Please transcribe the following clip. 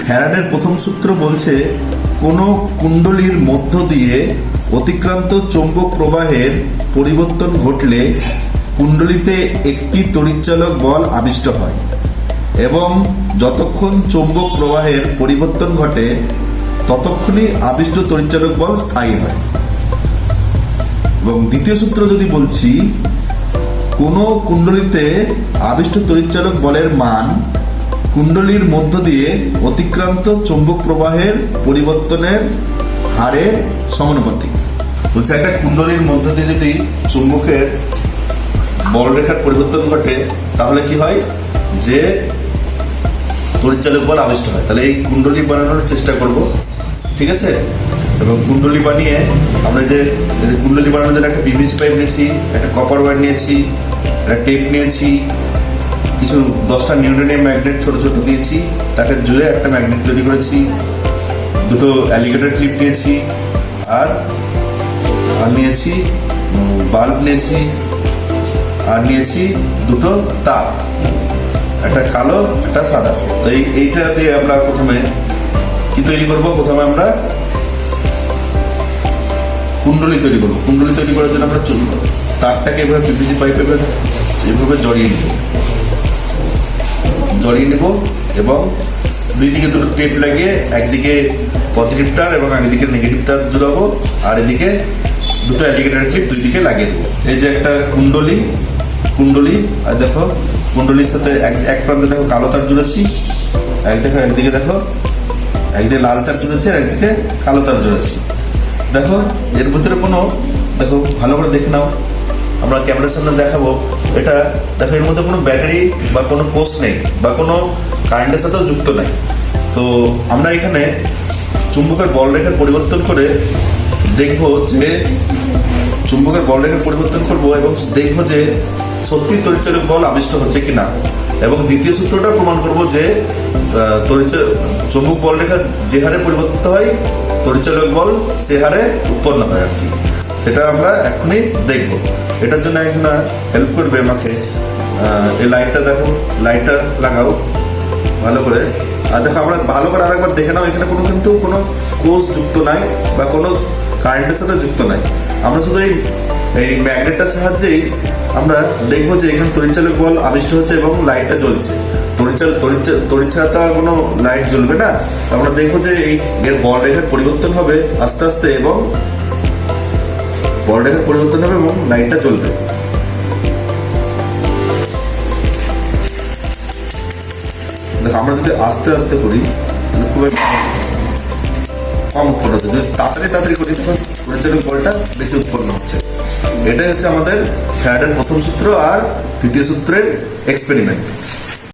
ফ্যারাডের প্রথম সূত্র বলছে কোন কুণ্ডলীর মধ্য দিয়ে অতিক্রান্ত চৌম্বক প্রবাহের পরিবর্তন ঘটলে কুণ্ডলীতে একটি তড়িৎচালক বল আবিষ্ট হয় এবং যতক্ষণ চৌম্বক প্রবাহের পরিবর্তন ঘটে ততক্ষণই আবিষ্ট তড়িৎচালক বল স্থায়ী হয়। এবং দ্বিতীয় সূত্র যদি বলছি, কোন কুণ্ডলীতে আবিষ্ট তড়িৎচালক বলের মান কুণ্ডলীর মধ্য দিয়ে অতিক্রান্ত চৌম্বক প্রবাহের পরিবর্তনের হারের সমানুপাতিক। বলছে একটা কুণ্ডলীর মধ্য দিয়ে যদি চুম্বকের বলরেখার পরিবর্তন ঘটে তাহলে কি হয়, যে তড়িৎচালক বল আবিষ্ট হয়। তাহলে এই কুণ্ডলী বানানোর চেষ্টা করব, ঠিক আছে? এবং কুণ্ডলী বানিয়ে আমরা যে কুণ্ডলী বানানোর জন্য একটা পিভিসি পাইপ নিয়েছি, একটা কপার ওয়্যার নিয়েছি, একটা টেপ নিয়েছি, কিছু 10টা নিউটনিয়াম ম্যাগনেট ছোট ছোট দিয়েছি, তাকে জুড়ে একটা ম্যাগনেট তৈরি করেছি, দুটো অ্যালিগেটর ক্লিপ নিয়েছি, আর নিয়েছি বাল্ব নিয়েছি, আর নিয়েছি দুটো তার, একটা কালো একটা সাদা। তো এইটা দিয়ে আমরা প্রথমে কি তৈরি করব? প্রথমে আমরা কুণ্ডলী তৈরি করবো। কুণ্ডলী তৈরি করার জন্য আমরা তারটাকে এভাবে পিভিসি পাইপে এভাবে জড়িয়ে নিব এবং দুই দিকে দুটো টেপ লাগিয়ে একদিকে পজিটিভ তার এবং একদিকে নেগেটিভ তার জুড়াবো, আর এদিকে দুটো অ্যালিগেটর ক্লিপ দুই দিকে লাগিয়ে দেবো। এই যে একটা কুণ্ডলী, আর দেখো কুণ্ডলীর সাথে এক প্রান্তে দেখো কালো তার জুড়েছি, একদিকে দেখো একদিকে লাল তার জুড়েছি, আর একদিকে কালো তার জুড়েছি। দেখো এর ভিতরে দেখো ভালো করে দেখে নাও, আমরা ক্যামেরার সামনে দেখাবো। এটা দেখো এর মধ্যে কোনো ব্যাটারি বা কোনো কোষ নেই বা কোনো কারেন্টের সাথেও যুক্ত নাই। তো আমরা এখানে চুম্বকের বলরেখার পরিবর্তন করে দেখবো যে চুম্বকের বলরেখার পরিবর্তন করবো এবং দেখবো যে সত্যি তড়িৎচালক বল আবিষ্ট হচ্ছে কিনা। এবং দ্বিতীয় সূত্রটা প্রমাণ করবো যে চুম্বক বলরেখা যে হারে পরিবর্তিত হয় তড়িৎচালক বল সে হারে উৎপন্ন হয় আর কি। সেটা আমরা এখনই দেখবো। এটার জন্য একজন হেল্প করবে আমাকে। এই লাইটটা দেখো, লাইটটা লাগাও ভালো করে। আর দেখো আমরা ভালো করে আরেকবার দেখে নাও, এখানে কিন্তু কোনো কোষ যুক্ত নাই বা কোনো কারেন্টের সাথে যুক্ত নাই। আমরা শুধু এই ম্যাগনেটটার সাহায্যেই আমরা দেখবো যে এখানে তড়িৎচালক বল আবিষ্ট হচ্ছে এবং লাইটটা জ্বলছে। তড়িৎ ছাড়া তো কোনো লাইট জ্বলবে না। আমরা দেখবো যে এর বল রেখার পরিবর্তন হবে আস্তে আস্তে এবং বল রেখার পরিবর্তন হবে এবং লাইটটা জ্বলবে। দেখো আমরা যদি আস্তে আস্তে করি খুব কম উৎপন্ন হচ্ছে, যদি তাড়াতাড়ি করি তখন তড়িৎচালক বলটা বেশি উৎপন্ন হচ্ছে। এটাই হচ্ছে আমাদের ফ্যারাডের প্রথম সূত্র আর দ্বিতীয় সূত্রের এক্সপেরিমেন্ট।